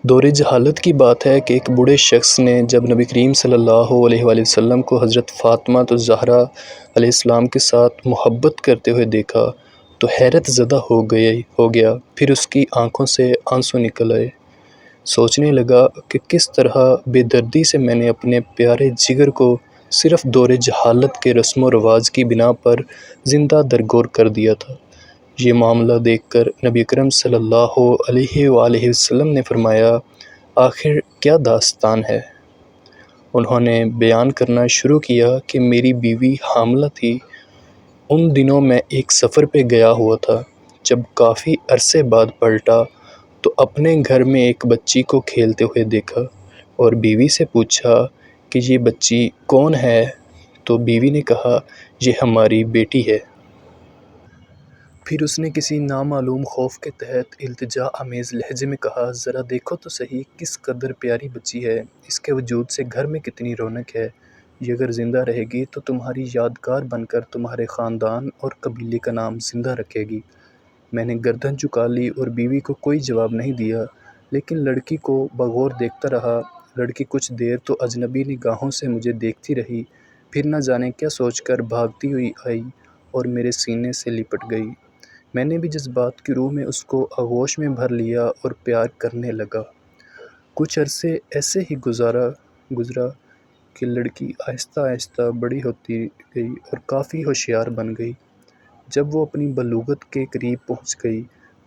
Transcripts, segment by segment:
دور جہالت کی بات ہے کہ ایک بوڑھے شخص نے جب نبی کریم صلی اللہ علیہ وآلہ وسلم کو حضرت فاطمہ الزہرا علیہ السلام کے ساتھ محبت کرتے ہوئے دیکھا تو حیرت زدہ ہو گیا۔ پھر اس کی آنکھوں سے آنسو نکل آئے۔ سوچنے لگا کہ کس طرح بے دردی سے میں نے اپنے پیارے جگر کو صرف دور جہالت کے رسم و رواج کی بنا پر زندہ درگور کر دیا تھا۔ یہ معاملہ دیکھ کر نبی اکرم صلی اللہ علیہ وآلہ وسلم نے فرمایا، آخر کیا داستان ہے؟ انہوں نے بیان کرنا شروع کیا کہ میری بیوی حاملہ تھی۔ ان دنوں میں ایک سفر پہ گیا ہوا تھا۔ جب کافی عرصے بعد پلٹا تو اپنے گھر میں ایک بچی کو کھیلتے ہوئے دیکھا اور بیوی سے پوچھا کہ یہ بچی کون ہے؟ تو بیوی نے کہا، یہ ہماری بیٹی ہے۔ پھر اس نے کسی نامعلوم خوف کے تحت التجا آمیز لہجے میں کہا، ذرا دیکھو تو صحیح کس قدر پیاری بچی ہے، اس کے وجود سے گھر میں کتنی رونق ہے۔ یہ اگر زندہ رہے گی تو تمہاری یادگار بن کر تمہارے خاندان اور قبیلے کا نام زندہ رکھے گی۔ میں نے گردن جھکا لی اور بیوی کو کوئی جواب نہیں دیا، لیکن لڑکی کو بغور دیکھتا رہا۔ لڑکی کچھ دیر تو اجنبی نگاہوں سے مجھے دیکھتی رہی، پھر نہ جانے کیا سوچ کر بھاگتی ہوئی آئی اور میرے سینے سے لپٹ گئی۔ میں نے بھی جذبات کی روح میں اس کو آغوش میں بھر لیا اور پیار کرنے لگا۔ کچھ عرصے ایسے ہی گزرا کہ لڑکی آہستہ آہستہ بڑی ہوتی گئی اور کافی ہوشیار بن گئی۔ جب وہ اپنی بلوغت کے قریب پہنچ گئی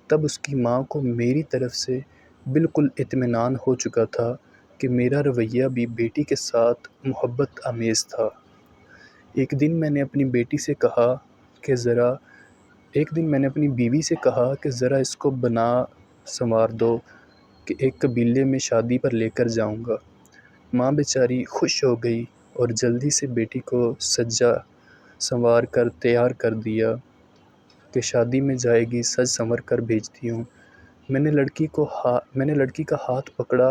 تب اس کی ماں کو میری طرف سے بالکل اطمینان ہو چکا تھا کہ میرا رویہ بھی بیٹی کے ساتھ محبت آمیز تھا۔ ایک دن میں نے اپنی بیوی سے کہا کہ ذرا اس کو بنا سنوار دو کہ ایک قبیلے میں شادی پر لے کر جاؤں گا۔ ماں بیچاری خوش ہو گئی اور جلدی سے بیٹی کو سجا سنوار کر تیار کر دیا کہ شادی میں جائے گی، سج سنور کر بھیجتی ہوں۔ میں نے لڑکی کا ہاتھ پکڑا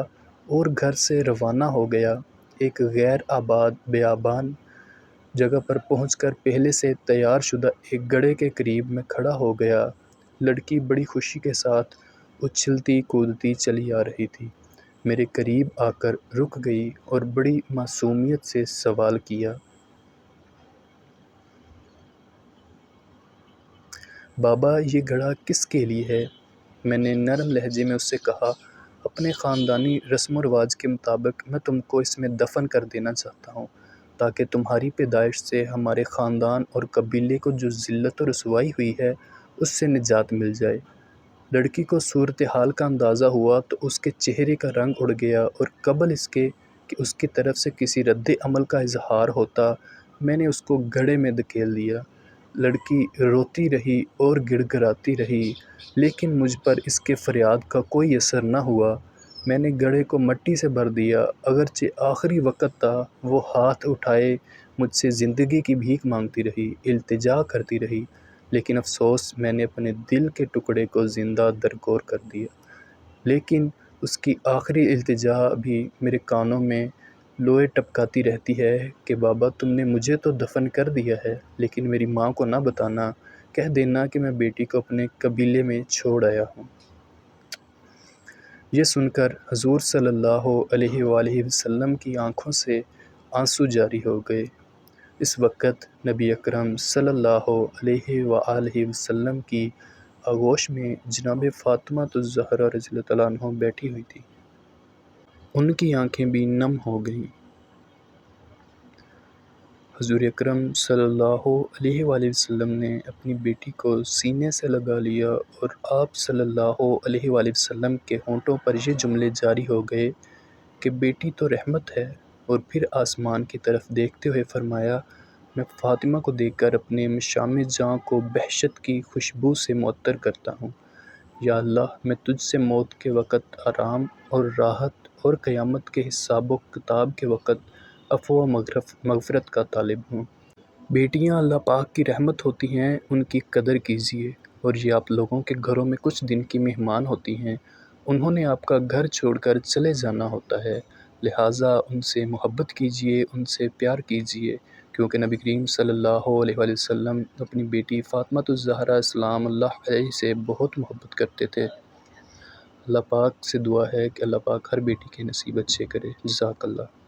اور گھر سے روانہ ہو گیا۔ ایک غیر آباد بیابان جگہ پر پہنچ کر پہلے سے تیار شدہ ایک گڑھے کے قریب میں کھڑا ہو گیا۔ لڑکی بڑی خوشی کے ساتھ اچھلتی کودتی چلی آ رہی تھی۔ میرے قریب آ کر رک گئی اور بڑی معصومیت سے سوال کیا، بابا یہ گڑھا کس کے لیے ہے؟ میں نے نرم لہجے میں اس سے کہا، اپنے خاندانی رسم و رواج کے مطابق میں تم کو اس میں دفن کر دینا چاہتا ہوں تاکہ تمہاری پیدائش سے ہمارے خاندان اور قبیلے کو جو ذلت و رسوائی ہوئی ہے اس سے نجات مل جائے۔ لڑکی کو صورتحال کا اندازہ ہوا تو اس کے چہرے کا رنگ اڑ گیا اور قبل اس کے کہ اس کی طرف سے کسی رد عمل کا اظہار ہوتا میں نے اس کو گڑھے میں دھکیل دیا۔ لڑکی روتی رہی اور گڑ گڑاتی رہی، لیکن مجھ پر اس کے فریاد کا کوئی اثر نہ ہوا۔ میں نے گڑھے کو مٹی سے بھر دیا۔ اگرچہ آخری وقت تھا، وہ ہاتھ اٹھائے مجھ سے زندگی کی بھیک مانگتی رہی، التجا کرتی رہی، لیکن افسوس میں نے اپنے دل کے ٹکڑے کو زندہ درگور کر دیا۔ لیکن اس کی آخری التجا بھی میرے کانوں میں لوئے ٹپکاتی رہتی ہے کہ بابا تم نے مجھے تو دفن کر دیا ہے، لیکن میری ماں کو نہ بتانا، کہہ دینا کہ میں بیٹی کو اپنے قبیلے میں چھوڑ آیا ہوں۔ یہ سن کر حضور صلی اللہ علیہ وآلہ وسلم کی آنکھوں سے آنسو جاری ہو گئے۔ اس وقت نبی اکرم صلی اللہ علیہ وآلہ وسلم کی آغوش میں جناب فاطمہ الزہرا رضی اللہ عنہا بیٹھی ہوئی تھی۔ ان کی آنکھیں بھی نم ہو گئیں۔ حضور اکرم صلی اللہ علیہ وآلہ وسلم نے اپنی بیٹی کو سینے سے لگا لیا اور آپ صلی اللہ علیہ وآلہ وسلم کے ہونٹوں پر یہ جملے جاری ہو گئے کہ بیٹی تو رحمت ہے، اور پھر آسمان کی طرف دیکھتے ہوئے فرمایا، میں فاطمہ کو دیکھ کر اپنے مشام جاں کو وحشت کی خوشبو سے معطر کرتا ہوں۔ یا اللہ، میں تجھ سے موت کے وقت آرام اور راحت اور قیامت کے حساب و کتاب کے وقت عفو و مغفرت کا طالب ہوں۔ بیٹیاں اللہ پاک کی رحمت ہوتی ہیں، ان کی قدر کیجیے، اور یہ آپ لوگوں کے گھروں میں کچھ دن کی مہمان ہوتی ہیں۔ انہوں نے آپ کا گھر چھوڑ کر چلے جانا ہوتا ہے، لہٰذا ان سے محبت کیجیے، ان سے پیار کیجیے، کیونکہ نبی کریم صلی اللہ علیہ وآلہ وسلم اپنی بیٹی فاطمہ الزہرا سلام اللہ علیہا سے بہت محبت کرتے تھے۔ اللہ پاک سے دعا ہے کہ اللہ پاک ہر بیٹی کے نصیب اچھے کرے۔ جزاک اللہ۔